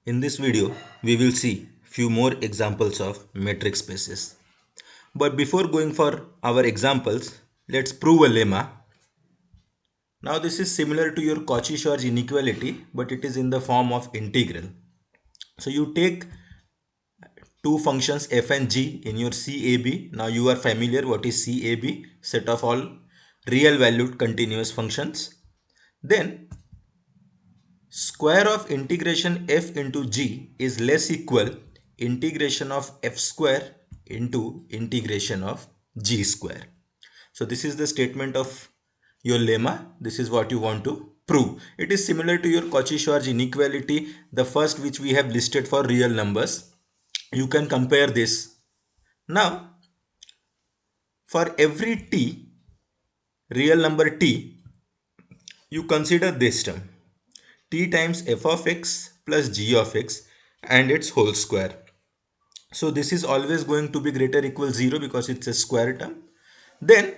In this video, we will see few more examples of metric spaces. But before going for our examples, let's prove a lemma. Now this is similar to your Cauchy-Schwarz inequality, but it is in the form of integral. So you take two functions f and g in your CAB. Now you are familiar what is CAB, set of all real valued continuous functions. Then square of integration f into g is less equal integration of f square into integration of g square. So this is the statement of your lemma. This is what you want to prove. It is similar to your Cauchy-Schwarz inequality, the first which we have listed for real numbers. You can compare this. Now, for every t, real number t, you consider this term. T times f of x plus g of x and its whole square. So this is always going to be greater equal 0 because it's a square term. Then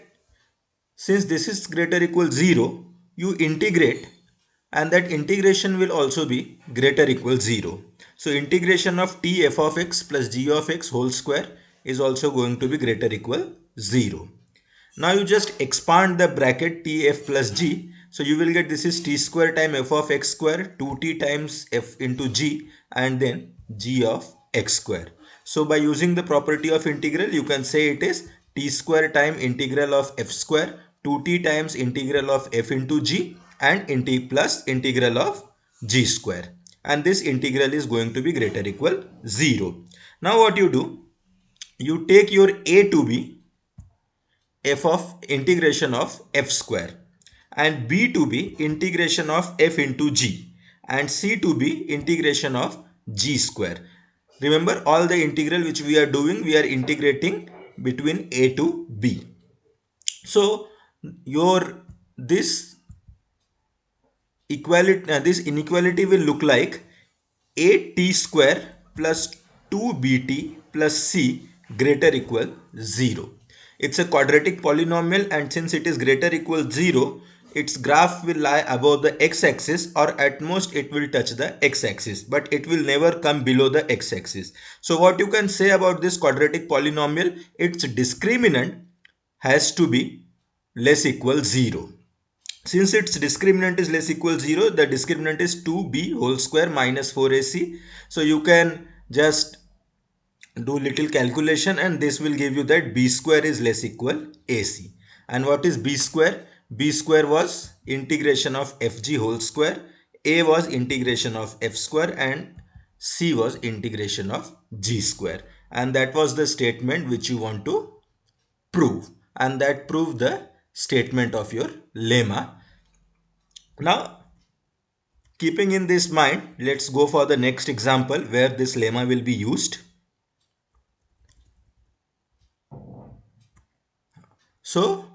since this is greater equal 0, you integrate and that integration will also be greater equal 0. So integration of t f of x plus g of x whole square is also going to be greater equal 0. Now you just expand the bracket tf plus g. So you will get this is t square times f of x square 2t times f into g and then g of x square. So by using the property of integral, you can say it is t square times integral of f square 2t times integral of f into g and plus integral of g square. And this integral is going to be greater equal 0. Now what you do? You take your a to be f of integration of f square and b to be integration of f into g and c to be integration of g square. Remember, all the integral which we are doing, we are integrating between a to b. So your this inequality will look like a t square plus 2bt plus c greater equal 0. It's a quadratic polynomial, and since it is greater equal 0, its graph will lie above the x-axis, or at most it will touch the x-axis, but it will never come below the x-axis. So what you can say about this quadratic polynomial, its discriminant has to be less equal 0. Since its discriminant is less equal 0, the discriminant is 2b whole square minus 4ac. So you can just do little calculation and this will give you that b square is less equal ac. And what is b square? B square was integration of fg whole square, a was integration of f square and c was integration of g square. And that was the statement which you want to prove, and that proved the statement of your lemma. Now, keeping in this mind, let's go for the next example where this lemma will be used. So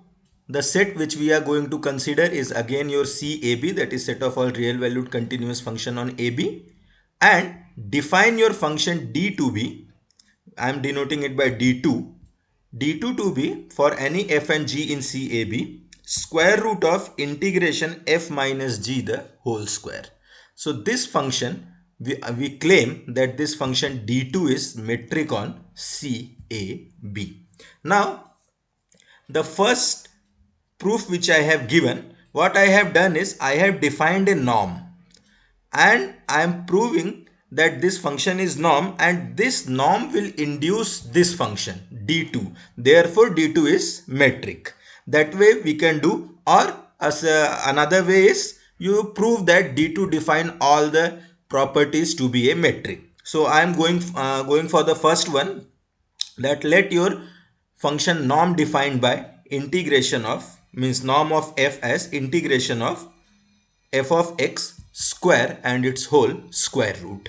the set which we are going to consider is again your CAB, that is set of all real valued continuous function on AB, and define your function D to be, I am denoting it by D2, D2 to be for any f and g in CAB square root of integration f minus g the whole square. So this function, we claim that this function D2 is metric on CAB. Now the first proof which I have given, what I have done is I have defined a norm and I am proving that this function is norm and this norm will induce this function D2. Therefore D2 is metric. That way we can do, or as another way is you prove that D2 define all the properties to be a metric. So I am going for the first one, that let your function norm defined by integration of, means norm of f as integration of f of x square and its whole square root.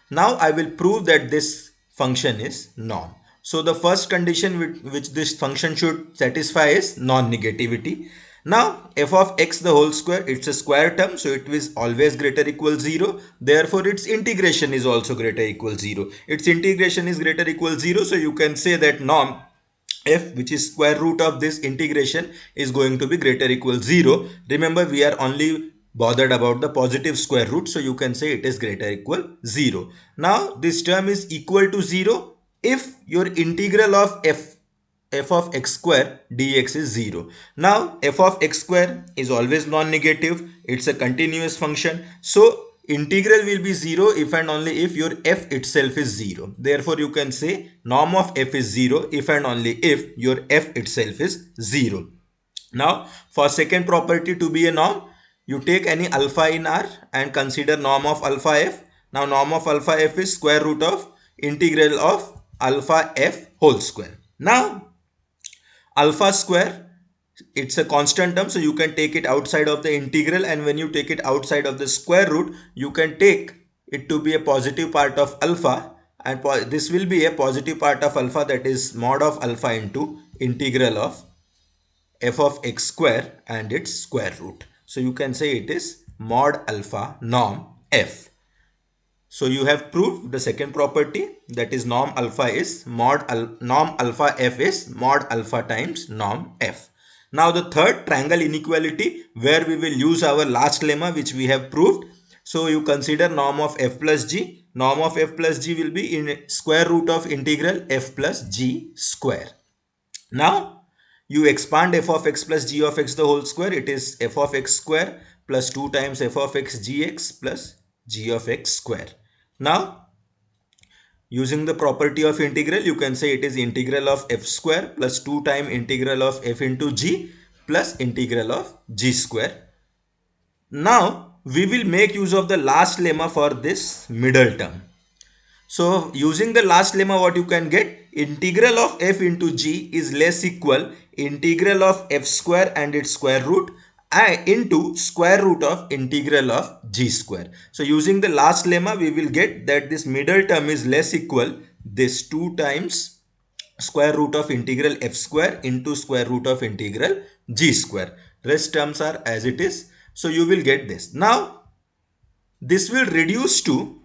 Now I will prove that this function is norm. So the first condition which this function should satisfy is non-negativity. Now f of x the whole square, it's a square term, so it is always greater equal 0. Therefore its integration is also greater equal 0. Its integration is greater equal 0, so you can say that norm f, which is square root of this integration, is going to be greater equal 0. Remember, we are only bothered about the positive square root, so you can say it is greater equal 0. Now this term is equal to 0 if your integral of f of x square dx is 0. Now f of x square is always non-negative, it's a continuous function, so integral will be 0 if and only if your f itself is 0. Therefore you can say norm of f is 0 if and only if your f itself is 0. Now for second property to be a norm, you take any alpha in R and consider norm of alpha f. Now norm of alpha f is square root of integral of alpha f whole square. Now alpha square, it's a constant term, so you can take it outside of the integral, and when you take it outside of the square root, you can take it to be a positive part of alpha, and this will be a positive part of alpha, that is mod of alpha into integral of f of x square and its square root. So you can say it is mod alpha norm f. So you have proved the second property, that is norm alpha is norm alpha f is mod alpha times norm f. Now the third, triangle inequality, where we will use our last lemma which we have proved. So you consider norm of f plus g. Norm of f plus g will be in square root of integral f plus g square. Now you expand f of x plus g of x the whole square, it is f of x square plus 2 times f of x gx plus g of x square. Now using the property of integral, you can say it is integral of f square plus 2 times integral of f into g plus integral of g square. Now we will make use of the last lemma for this middle term. So using the last lemma, what you can get, integral of f into g is less equal integral of f square and its square root into square root of integral of g square. So using the last lemma, we will get that this middle term is less equal this 2 times square root of integral f square into square root of integral g square. Rest terms are as it is. So you will get this. Now this will reduce to,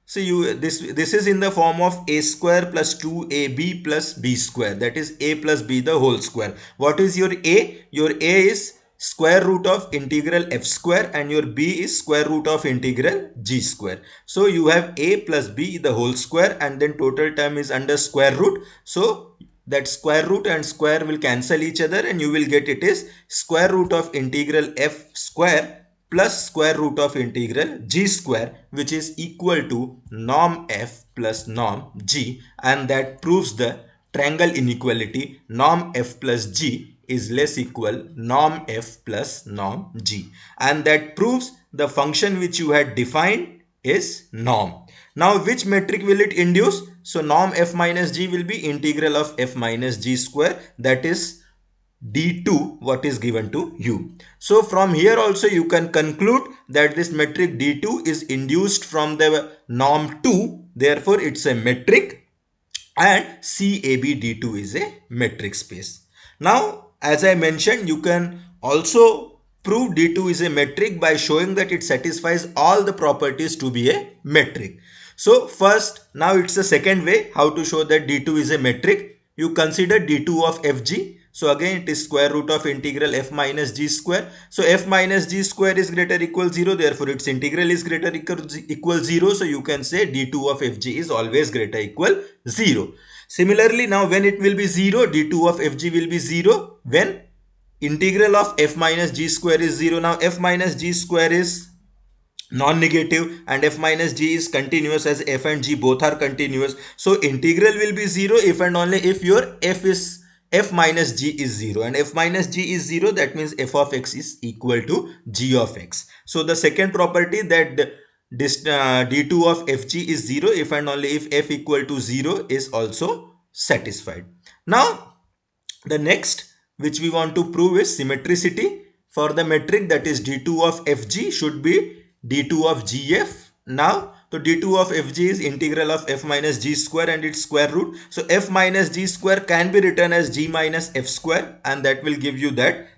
so this is in the form of a square plus 2ab plus b square, that is a plus b the whole square. What is your a? Your a is square root of integral f square and your b is square root of integral g square. So you have a plus b the whole square and then total term is under square root. So that square root and square will cancel each other and you will get it is square root of integral f square plus square root of integral g square, which is equal to norm f plus norm g, and that proves the triangle inequality norm f plus g is less equal norm f plus norm g, and that proves the function which you had defined is norm. Now which metric will it induce? So norm f minus g will be integral of f minus g square, that is d2 what is given to you. So from here also you can conclude that this metric d2 is induced from the norm 2, therefore it's a metric, and CABD2 is a metric space. Now as I mentioned, you can also prove D2 is a metric by showing that it satisfies all the properties to be a metric. So first, now it's the second way how to show that D2 is a metric. You consider D2 of Fg. So again it is square root of integral f minus g square. So f minus g square is greater equal 0, therefore its integral is greater equal 0. So you can say d2 of fg is always greater equal 0. Similarly, now when it will be 0, d2 of fg will be 0 when integral of f minus g square is 0. Now f minus g square is non-negative and f minus g is continuous, as f and g both are continuous. So integral will be 0 if and only if your f minus g is 0, and f minus g is 0, that means f of x is equal to g of x. So the second property, that this d2 of fg is 0 if and only if f equal to 0, is also satisfied. Now the next which we want to prove is symmetricity for the metric, that is d2 of fg should be d2 of gf. Now so d2 of fg is integral of f minus g square and its square root. So f minus g square can be written as g minus f square, and that will give you that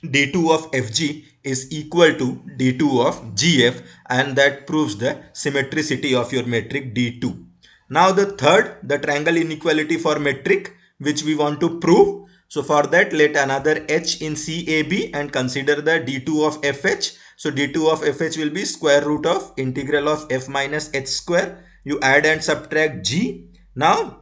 d2 of fg is equal to d2 of gf, and that proves the symmetricity of your metric d2. Now the third, the triangle inequality for metric, which we want to prove. So for that, let another h in CAB and consider the d2 of fh. So d2 of fh will be square root of integral of f minus h square. You add and subtract g. Now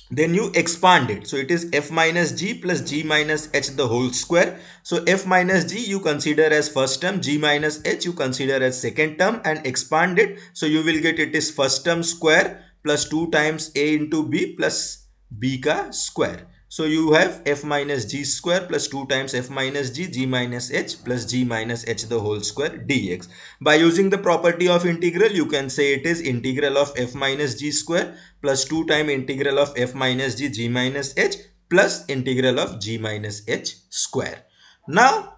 then you expand it, so it is f minus g plus g minus h the whole square. So f minus g you consider as first term, g minus h you consider as second term, and expand it. So you will get it is first term square plus 2 times a into b plus b ka square. So you have f minus g square plus 2 times f minus g minus h plus g minus h the whole square dx. By using the property of integral, you can say it is integral of f minus g square plus 2 times integral of f minus g minus h plus integral of g minus h square. Now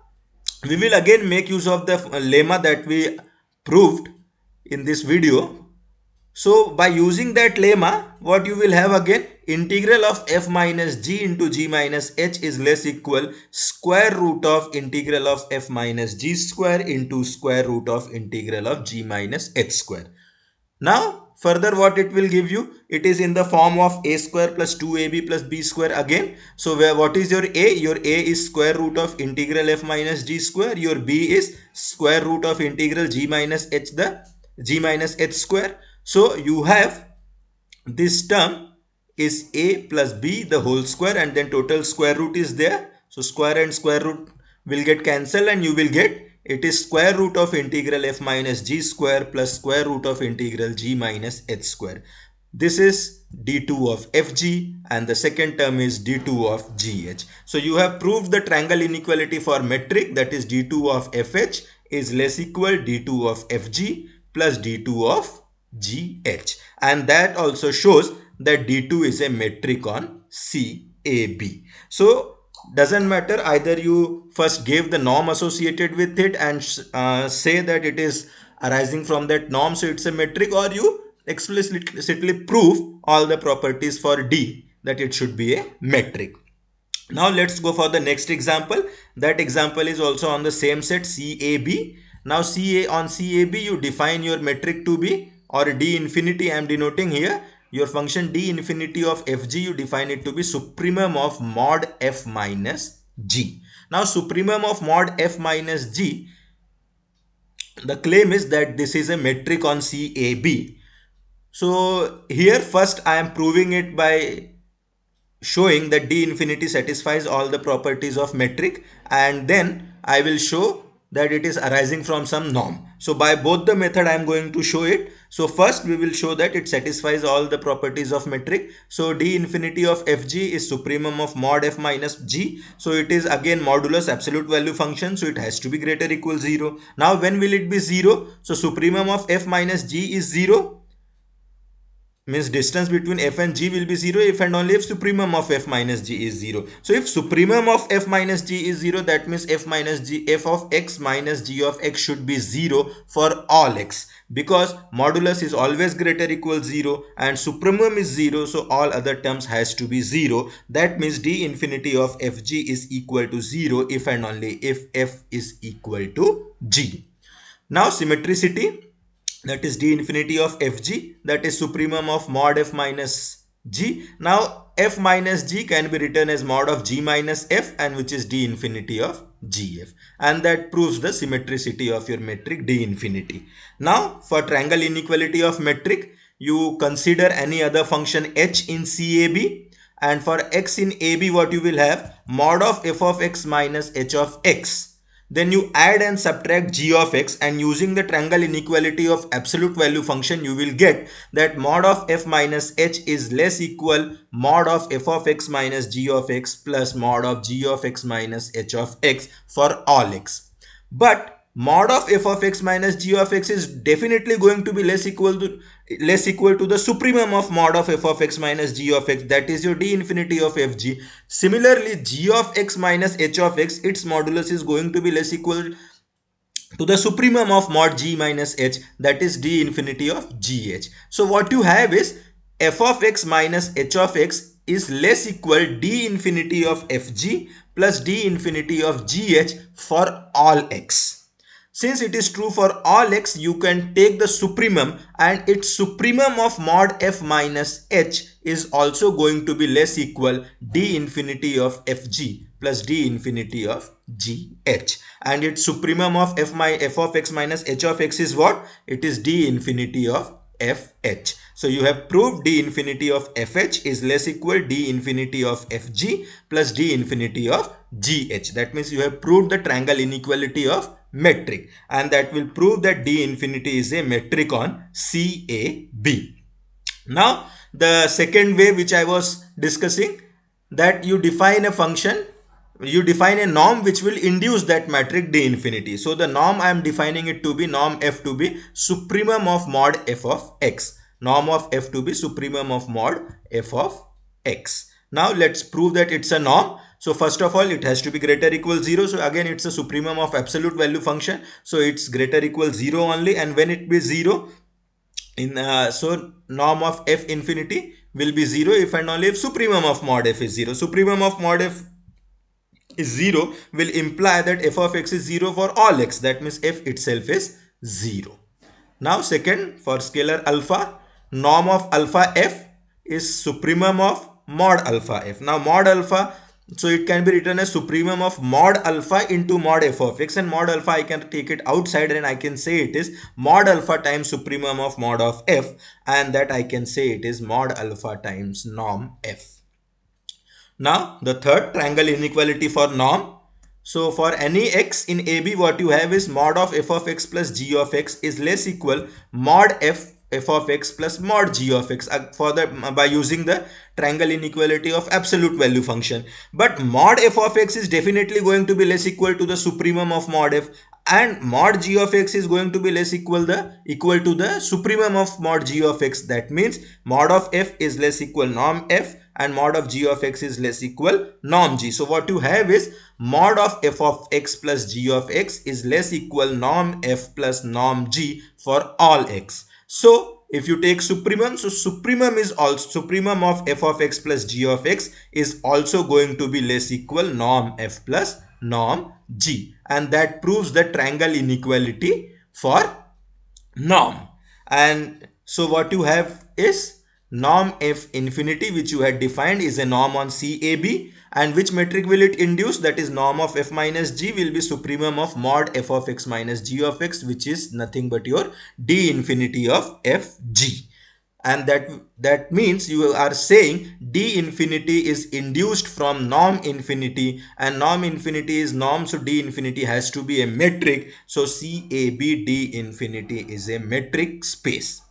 we will again make use of the lemma that we proved in this video. So by using that lemma, what you will have again, integral of f minus g into g minus h is less equal square root of integral of f minus g square into square root of integral of g minus h square. Now further what it will give you, it is in the form of a square plus 2ab plus b square again. So where what is your a? Your a is square root of integral f minus g square. Your b is square root of integral g minus h square. So you have this term is a plus b the whole square, and then total square root is there. So square and square root will get cancelled, and you will get it is square root of integral f minus g square plus square root of integral g minus h square. This is d2 of fg, and the second term is d2 of gh. So you have proved the triangle inequality for metric, that is d2 of fh is less equal d2 of fg plus d2 of gh, and that also shows that d2 is a metric on CAB. So doesn't matter, either you first give the norm associated with it and say that it is arising from that norm, so it's a metric, or you explicitly prove all the properties for D that it should be a metric. Now let's go for the next example. That example is also on the same set CAB. Now on CAB you define your metric to be, or D infinity I am denoting here, your function D infinity of fg, you define it to be supremum of mod f minus g. Now supremum of mod f minus g, the claim is that this is a metric on CAB. So here first I am proving it by showing that D infinity satisfies all the properties of metric, and then I will show that it is arising from some norm. So by both the method I am going to show it. So first we will show that it satisfies all the properties of metric. So D infinity of fg is supremum of mod f minus g. So it is again modulus absolute value function, so it has to be greater equal 0. Now when will it be 0? So supremum of f minus g is 0, means distance between f and g will be 0 if and only if supremum of f minus g is 0. So if supremum of f minus g is 0, that means f of x minus g of x should be 0 for all x, because modulus is always greater equal 0 and supremum is 0, so all other terms has to be 0. That means D infinity of fg is equal to 0 if and only if f is equal to g. Now symmetricity, that is D infinity of fg, that is supremum of mod f minus g. Now f minus g can be written as mod of g minus f, and which is D infinity of gf, and that proves the symmetricity of your metric D infinity. Now for triangle inequality of metric, you consider any other function h in CAB, and for x in AB what you will have, mod of f of x minus h of x. Then you add and subtract g of x, and using the triangle inequality of absolute value function, you will get that mod of f minus h is less equal mod of f of x minus g of x plus mod of g of x minus h of x for all x. But mod of f of x minus g of x is definitely going to be less equal to the supremum of mod of f of x minus g of x, that is your D infinity of fg. Similarly, g of x minus h of x, its modulus is going to be less equal to the supremum of mod g minus h, that is D infinity of gh. So what you have is f of x minus h of x is less equal D infinity of fg plus D infinity of gh for all x. Since it is true for all x, you can take the supremum, and its supremum of mod f minus h is also going to be less equal D infinity of fg plus D infinity of gh, and its supremum of f of x minus h of x is what? It is d infinity of fh. So you have proved d infinity of fh is less equal d infinity of fg plus d infinity of gh. That means you have proved the triangle inequality of metric, and that will prove that d infinity is a metric on CAB. Now the second way which I was discussing, that you define a function, you define a norm which will induce that metric d infinity. So the norm I am defining it to be norm f to be supremum of mod f of x. Norm of f to be supremum of mod f of x. Now let's prove that it's a norm. So first of all, it has to be greater equal 0. So again, it's a supremum of absolute value function. So it's greater equal 0 only. And when it be 0, so norm of f infinity will be 0 if and only if supremum of mod f is 0. Supremum of mod f is 0 will imply that f of x is 0 for all x. That means f itself is 0. Now second, for scalar alpha, norm of alpha f is supremum of mod alpha f. Now mod alpha, so it can be written as supremum of mod alpha into mod f of x, and mod alpha I can take it outside and I can say it is mod alpha times supremum of mod of f, and that I can say it is mod alpha times norm f. Now the third, triangle inequality for norm. So for any x in AB, what you have is mod of f of x plus g of x is less equal mod f of x plus mod g of x, for the by using the triangle inequality of absolute value function. But mod f of x is definitely going to be less equal to the supremum of mod f, and mod g of x is going to be less equal to the supremum of mod g of x. That means mod of f is less equal norm f, and mod of g of x is less equal norm g. So what you have is mod of f of x plus g of x is less equal norm f plus norm g for all x. So if you take supremum, so supremum is also supremum of f of x plus g of x is also going to be less equal norm f plus norm g, and that proves the triangle inequality for norm. And so what you have is norm f infinity, which you had defined is a norm on CAB, and which metric will it induce? That is norm of f minus g will be supremum of mod f of x minus g of x, which is nothing but your d infinity of fg. And that means you are saying d infinity is induced from norm infinity, and norm infinity is norm, so d infinity has to be a metric. So CAB d infinity is a metric space.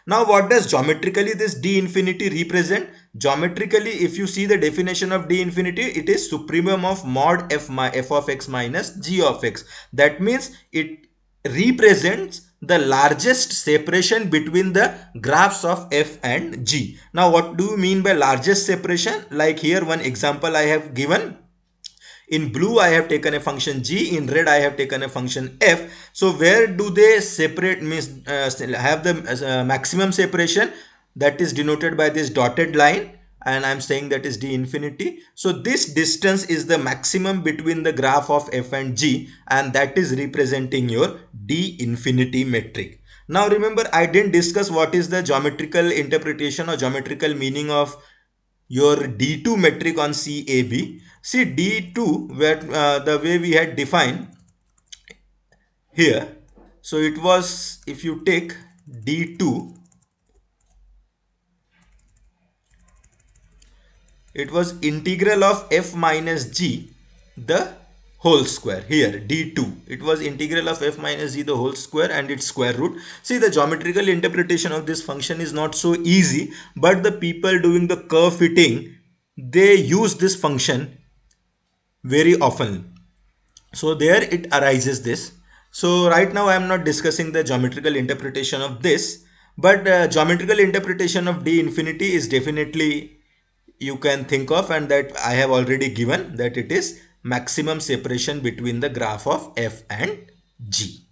Now what does geometrically this d infinity represent? Geometrically, if you see the definition of d infinity, it is supremum of mod f of x minus g of x. That means it represents the largest separation between the graphs of f and g. Now what do you mean by largest separation? Like here one example I have given. In blue I have taken a function g, in red I have taken a function f. So where do they separate, means have the maximum separation? That is denoted by this dotted line, and I'm saying that is d infinity. So this distance is the maximum between the graph of f and g, and that is representing your d infinity metric. Now remember, I didn't discuss what is the geometrical interpretation or geometrical meaning of your D2 metric on CAB. See D2, where the way we had defined here. So it was, if you take D2, it was integral of f minus g the whole square. Here D2, it was integral of f minus g the whole square and its square root. See, the geometrical interpretation of this function is not so easy, but the people doing the curve fitting, they use this function very often. So there it arises this. So right now I am not discussing the geometrical interpretation of this, but geometrical interpretation of d infinity is definitely you can think of, and that I have already given, that it is maximum separation between the graph of f and g.